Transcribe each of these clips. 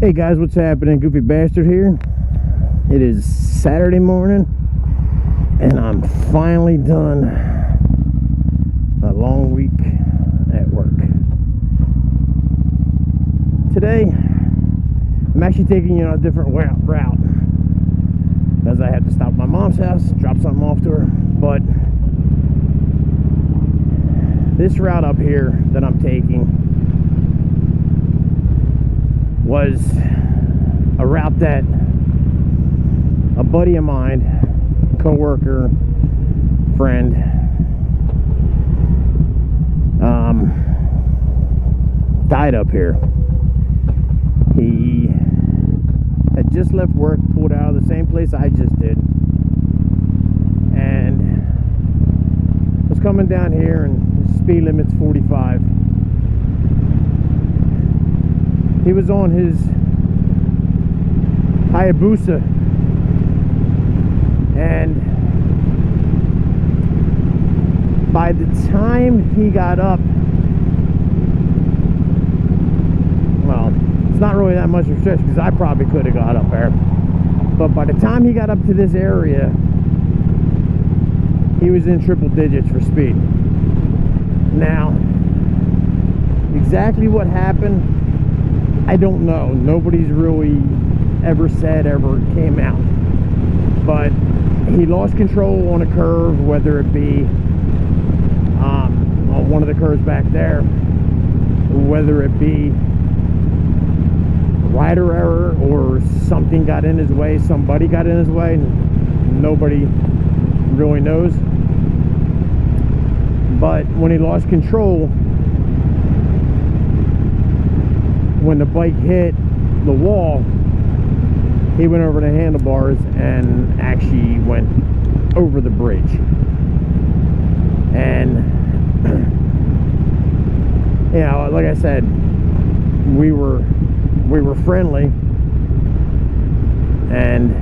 Hey guys, what's happening? Goofy Bastard here. It is Saturday morning and I'm finally done a long week at work. Today I'm actually taking you on a different route because I have to stop at my mom's house, drop something off to her. But this route up here that I'm taking was a route that a buddy of mine, co-worker, friend, died up here. He had just left work, pulled out of the same place I just did, and was coming down here, and the speed limit's 45. He was on his Hayabusa, and by the time he got up, well, it's not really that much of a stretch because I probably could have got up there, but by the time he got up to this area, he was in triple digits for speed. Now, exactly what happened, I don't know. Nobody's really ever came out. But he lost control on a curve, whether it be on one of the curves back there, whether it be rider error or something got in his way, somebody got in his way, nobody really knows. But when he lost control, when the bike hit the wall, he went over the handlebars and actually went over the bridge. And you know, like I said, we were friendly, and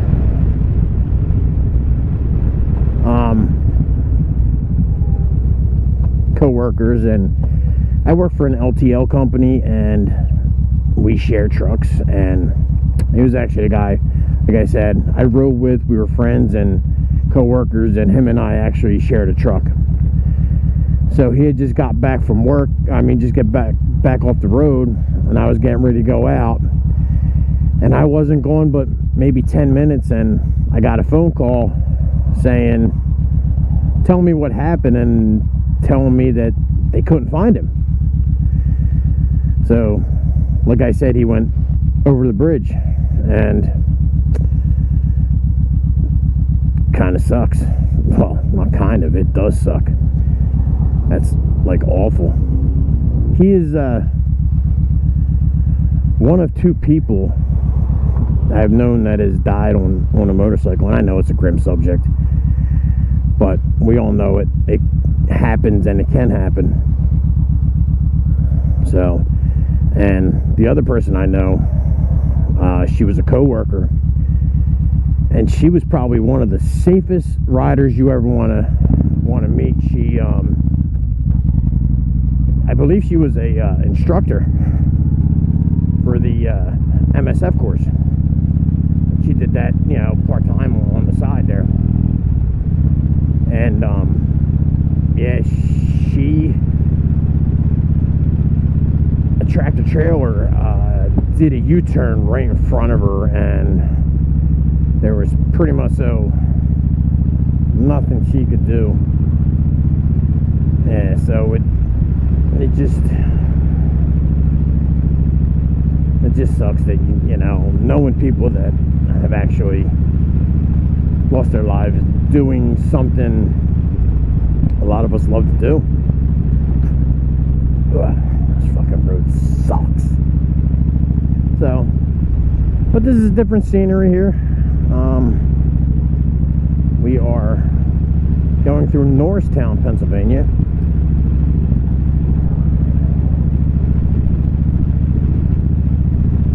co-workers, and I work for an LTL company, and we share trucks. And he was actually a guy, like I said, I rode with. We were friends and co-workers, and him and I actually shared a truck. So he had just got back from work, just get back off the road, and I was getting ready to go out, and I wasn't going but maybe 10 minutes, and I got a phone call saying, telling me what happened and telling me that they couldn't find him. So like I said, he went over the bridge, and kind of sucks. Well, not kind of, it does suck. That's like awful. He is one of two people I've known that has died on a motorcycle, and I know it's a grim subject, but we all know it happens, and it can happen. So, and the other person I know, she was a co-worker, and she was probably one of the safest riders you ever want to meet. She I believe she was a instructor for the MSF course. She did that, you know, part-time on the side there. And yeah, she, a tractor trailer did a U-turn right in front of her, and there was pretty much nothing she could do. Yeah, so it just sucks that you know, knowing people that have actually lost their lives doing something a lot of us love to do. Ugh, this fucking road sucks. So, but this is different scenery here. We are going through Norristown, Pennsylvania.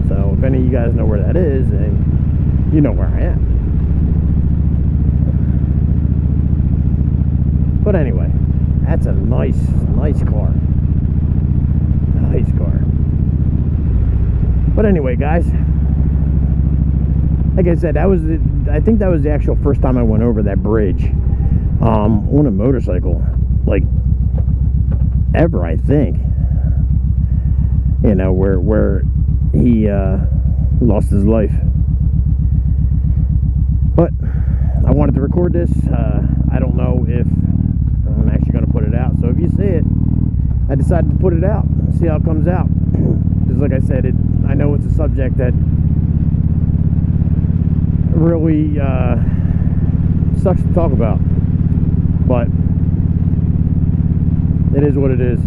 So if any of you guys know where that is, then you know where I am. But anyway, that's a nice car. Nice car. But anyway, guys, like I said, I think that was the actual first time I went over that bridge on a motorcycle, like ever, I think. You know, where he lost his life. But I wanted to record this. I don't know if I'm actually going to put it out. So if you see it, I decided to put it out. See how it comes out. Because like I said, I know it's a subject that really sucks to talk about. But it is what it is.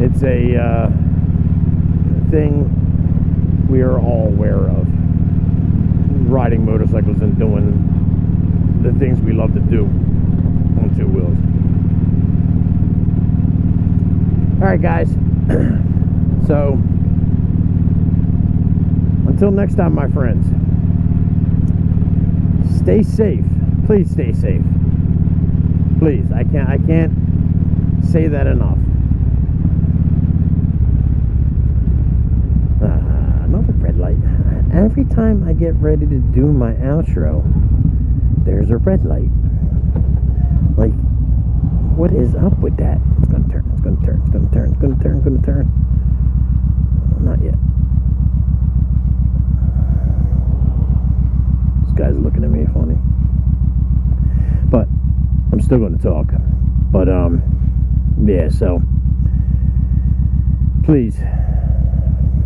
It's a thing we are all aware of. Riding motorcycles and doing the things we love to do on two wheels. Alright guys, so until next time, my friends, stay safe. Please stay safe. Please, I can't say that enough. Another red light. Every time I get ready to do my outro, there's a red light. Like, what is up with that? It's gonna turn, it's gonna turn, it's gonna turn, it's gonna turn, it's gonna turn. Not yet. This guy's looking at me funny. But I'm still gonna talk. But yeah, so please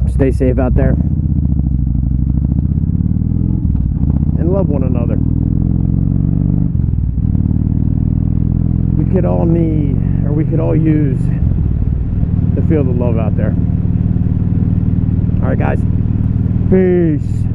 stay safe out there. And love one another. We could all need, or we could all use, to feel the love out there. Alright guys, peace.